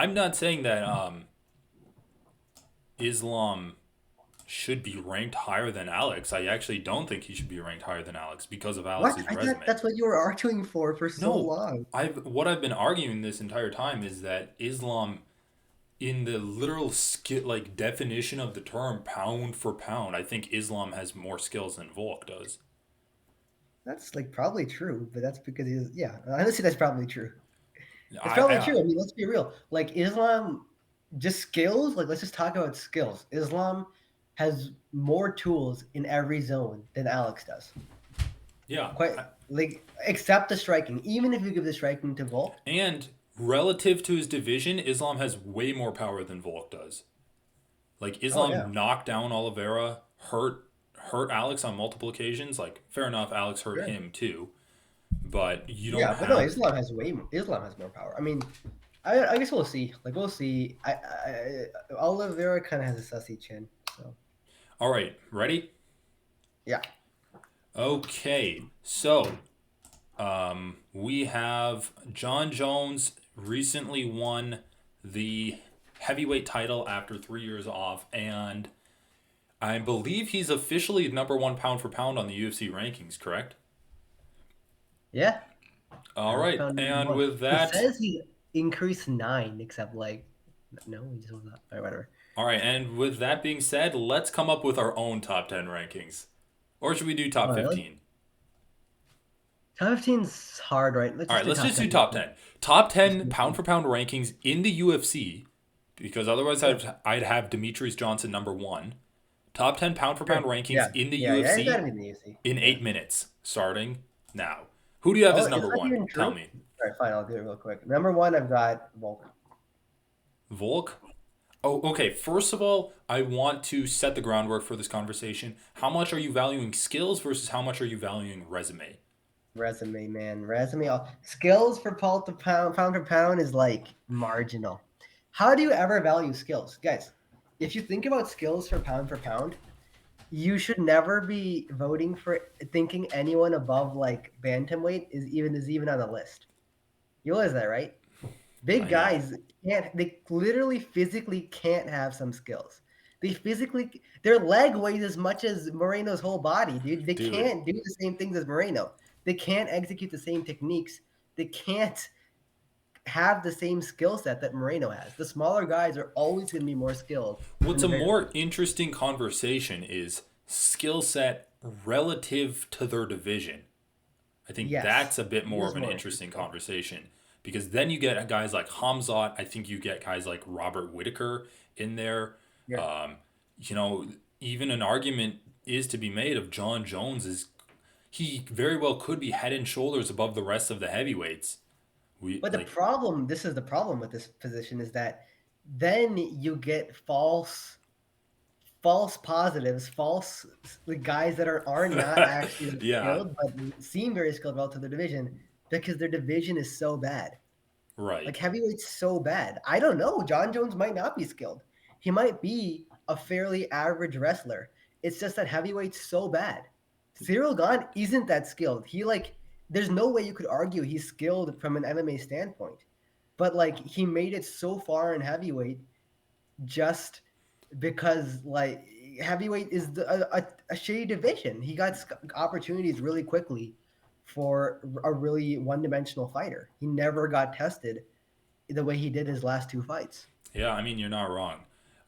I'm not saying that Islam should be ranked higher than Alex. I actually don't think he should be ranked higher than Alex because of What? Alex's I thought resume. that's what you were arguing for so No, long. I've been arguing this entire time is that Islam, in the literal skill like definition of the term pound for pound, I think Islam has more skills than Volk does. That's like probably true, but that's because he's yeah. Honestly, that's probably true. It's I, probably I true. I mean, let's be real. Like Islam, just skills. Like let's just talk about skills. Islam has more tools in every zone than Alex does. yeah, Quite like except the striking. Even if you give the striking to Volk, and relative to his division, Islam has way more power than Volk does. Like oh yeah, Islam knocked down Oliveira, hurt Alex on multiple occasions. Like fair enough, Alex hurt sure. him too, but you don't Yeah, but no, have. Islam has way more. Islam has more power. I mean, I guess we'll see. Like we'll see. Oliveira kind of has a sussy chin, so All right, ready? yeah. Okay, so we have John Jones recently won the heavyweight title after 3 years off, and I believe he's officially number one pound for pound on the UFC rankings. Correct? Yeah, All pound for right, pound number and one. with It that, says he increased nine, except like no, he just was not. Or whatever. all right, and with that being said, let's come up with our own top 10 rankings. Or should we do Oh top really? 15? Top 15's hard, right? Let's All just right, do let's top just do 10. top 10. Top Let's 10 do pound for pound rankings in the UFC, because otherwise sure, I'd have Demetrius Johnson number one. Top 10 pound for pound sure. rankings Yeah, in the yeah. It's gotta UFC be the easy. in Yeah. 8 minutes, starting now. Who do you have Oh, as is number that one? even Tell true? me. All right, fine. I'll do it real quick. Number one, I've got Volk. Volk? Oh, okay. First of all, I want to set the groundwork for this conversation. How much are you valuing skills versus how much are you valuing resume? Resume, man. Resume. Skills for pound for pound is like marginal. How do you ever value skills? Guys, if you think about skills for pound, you should never be voting for thinking anyone above like bantamweight is even on the list. You realize that, right? Big I know. guys can't they literally physically can't have some skills. They physically their leg weighs as much as Moreno's whole body, dude. They Dude, can't do the same things as Moreno. They can't execute the same techniques. They can't have the same skill set that Moreno has. The smaller guys are always going to be more skilled than what's the a bigger more ones. interesting conversation is skill set relative to their division. I think Yes, that's a bit it more is of an more interesting interesting. conversation because then you get guys like Hamzat. I think you get guys like Robert Whitaker in there. Yeah. Um, you know, even an argument is to be made of John Jones is he very well could be head and shoulders above the rest of the heavyweights. We But the like problem, this is the problem with this position, is that then you get false positives, false the guys that are not actually that yeah, skilled, but seem very skilled relative to their division because their division is so bad. right. Like heavyweight's so bad. I don't know. John Jones might not be skilled. He might be a fairly average wrestler. It's just that heavyweight's so bad. Cyril Gahn isn't that skilled. He like there's no way you could argue he's skilled from an MMA standpoint. But like he made it so far in heavyweight just because like heavyweight is a shitty division. He got opportunities really quickly for a really one-dimensional fighter. He never got tested the way he did his last two fights. Yeah, I mean you're not wrong.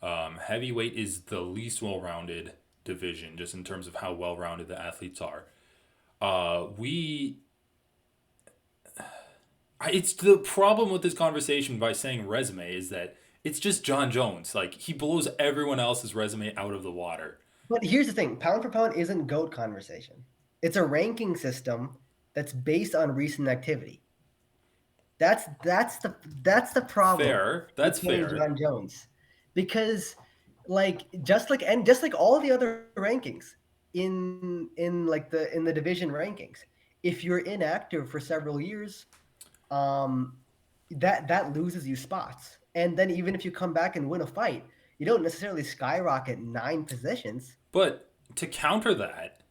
Heavyweight is the least well-rounded division, just in terms of how well-rounded the athletes are. We it's the problem with this conversation by saying resume is that it's just John Jones. Like he blows everyone else's resume out of the water. But here's the thing: pound for pound isn't goat conversation. It's a ranking system that's based on recent activity. That's the problem Fair. with That's saying fair. John Jones, because just like all the other rankings in the division rankings, if you're inactive for several years, um, that loses you spots. And then even if you come back and win a fight, you don't necessarily skyrocket nine positions. But to counter that,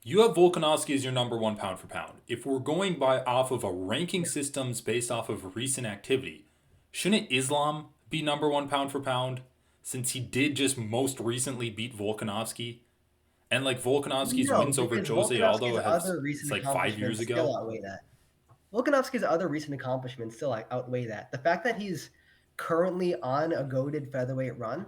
you have Volkanovski as your number one pound for pound. If we're going by off of a ranking systems based off of recent activity, shouldn't Islam be number one pound for pound since he did just most recently beat Volkanovski? And like Volkanovski's No, wins over because Jose Aldo Volkanovski's has other it's recent like 5 years accomplishments ago. still outweigh that. Volkanovski's other recent accomplishments still outweigh that. The fact that he's currently on a goaded featherweight run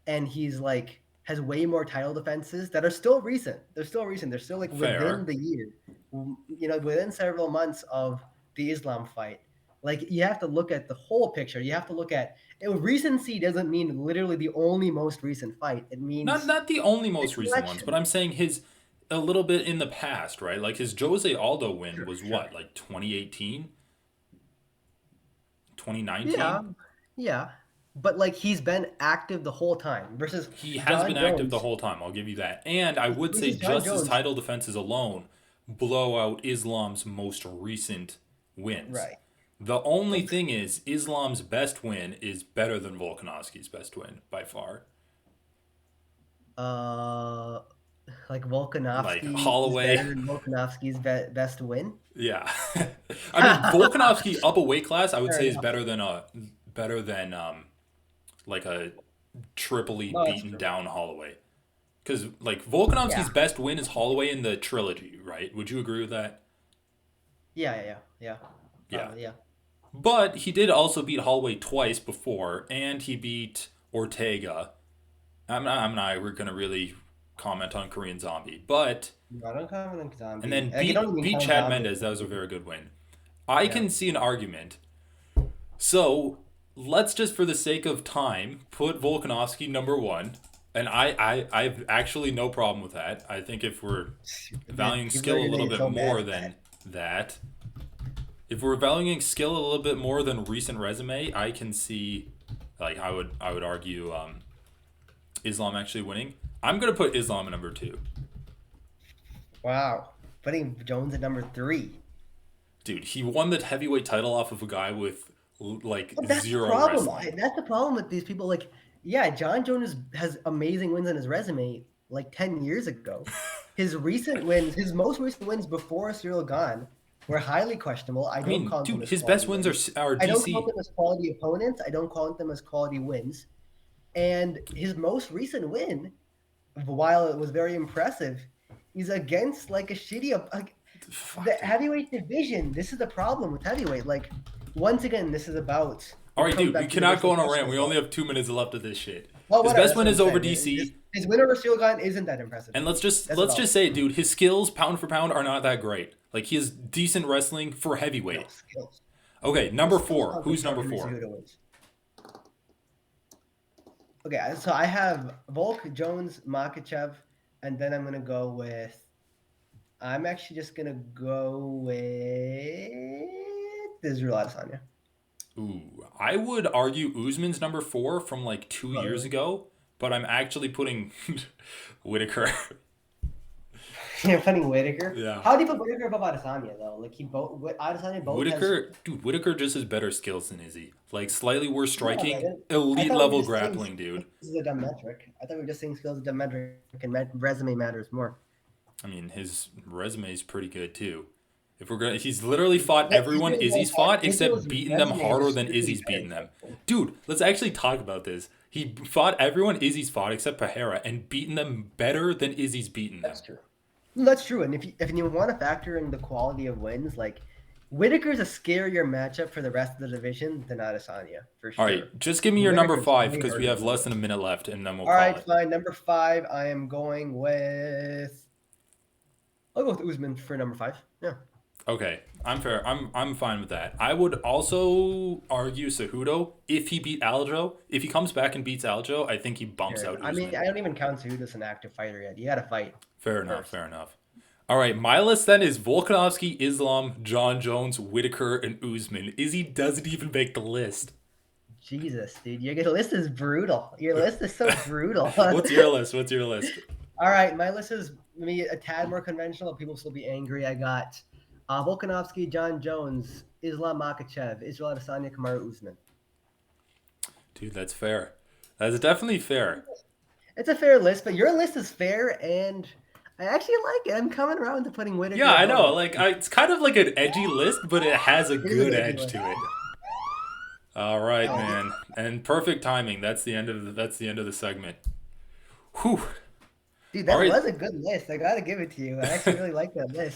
and he's like has way more title defenses that are still recent. They're still recent. They're still like within Fair. the year, within several months of the Islam fight. Like you have to look at the whole picture. You have to look at recency doesn't mean literally the only most recent fight. It Not means not the only the most recent ones, but collection. I'm saying his a little bit in the past, right? Like his Jose Aldo win Sure, was sure. what, like 2018, Yeah, 2019? yeah. But like he's been active the whole time He has been John active the Jones whole time, I'll give you that. And I would say versus John just his Jones. title defenses alone blow out Islam's most recent wins. Right. The only thing is, Islam's best win is better than Volkanovski's best win by far. Uh, like Like Volkanovski is better Holloway, than Volkanovski's best win. yeah. I mean, Volkanovski up a weight class, I would Fair say is enough. better than like a triply No, that's beaten true. down Holloway. Because like Volkanovski's Yeah. best win is Holloway in the trilogy, right? Would you agree with that? Yeah. Yeah. Yeah. But he did also beat Holloway twice before, and he beat Ortega. We're gonna really comment on Korean Zombie, but No, I don't count him and zombie. then Like you don't even beat count Chad zombie. Mendez. That was a very good win. I Yeah. can see an argument. So let's just, for the sake of time, put Volkanovski number one. And I've actually no problem with that. I think if we're valuing People are skill a gonna little get bit so mad more at that. than that, if we're valuing skill a little bit more than recent resume, I can see, like I would argue Islam actually winning. I'm gonna put Islam at number two. Wow. Putting Jones at number three. Dude, he won the heavyweight title off of a guy with like But that's the zero problem. wrestling. That's the problem with these people. Like, yeah, John Jones has amazing wins on his resume like 10 years ago. His recent wins, his most recent wins before Cyril Gahn were highly questionable. I I don't mean, count them dude, as his best quality wins wins. are I don't count DC. them as quality opponents. I don't count them as quality wins. And his most recent win, while it was very impressive, is against like a like Fuck, the dude. heavyweight division. This is the problem with heavyweight. Like, once again, this is about All it right, comes dude, we back to cannot go universal on a rant. question as We only well. have 2 minutes left of this shit. Well, His whatever. best That's win what I'm is over saying. DC, His win over Shogun isn't that impressive. and let's just That's let's about just say, dude, his skills pound for pound are not that great. Like he has decent wrestling for no heavyweight. skills. Okay, The number skills four. don't Who's compare number Henry four? Cejudo wins. Okay, so I have Volk, Jones, Makachev, and then I'm gonna go with. I'm actually just gonna go with Israel Adesanya. Ooh, I would argue Usman's number four from like 2 years Really? ago, but I'm actually putting Whitaker. You're putting Whitaker. Yeah. How do you put Whitaker above Adesanya though? Like Adesanya both has. Whitaker just has better skills than Izzy. Like slightly worse No, I striking, didn't. I elite thought we were level just saying grappling, dude. skills is a dumb metric. I thought we were just saying skills is a dumb metric and resume matters more. I mean, his resume is pretty good too. If we're gonna, he's literally fought But everyone Izzy's fought except Israel's beaten them resume harder is than strictly Izzy's beaten them. better. Dude, let's actually talk about this. He fought everyone Izzy's fought except Pereira and beaten them better than Izzy's beaten them. That's true. That's true. And if you want to factor in the quality of wins, like Whitaker's a scarier matchup for the rest of the division than Adesanya, for All sure. right, just give me your number Whitaker's five way because we harder have to less win. than a minute left, and then we'll All call right, it. fine. Number 5, I am going with. I'll go with Usman for number 5. Yeah. Okay, I'm fair. I'm fine with that. I would also argue Cejudo if he beat Aljo. If he comes back and beats Aljo, I think he bumps Sure. out I mean, Usman. I don't even count Cejudo as an active fighter yet. You got to fight Fair enough. first. Fair enough. All right, my list then is Volkanovski, Islam, John Jones, Whitaker, and Usman. Izzy doesn't even make the list. Jesus, dude, your list is brutal. Your list is so brutal. What's your list? What's your list? All right, my list is maybe a tad more conventional. People will still be angry. I got Volkanovski, John Jones, Islam Makhachev, Israel Adesanya, Kamaru Usman. Dude, that's fair. That's definitely fair. It's a fair list, but your list is fair, and I actually like it. I'm coming around to putting Whitaker. Yeah, I above know. Like, it's kind of like an edgy list, but it has a it is an good edgy edge list. to it. All right, Oh, man. And perfect timing. That's the end of the segment. Whew. dude, All that right. was a good list. I gotta give it to you. I actually really like that list.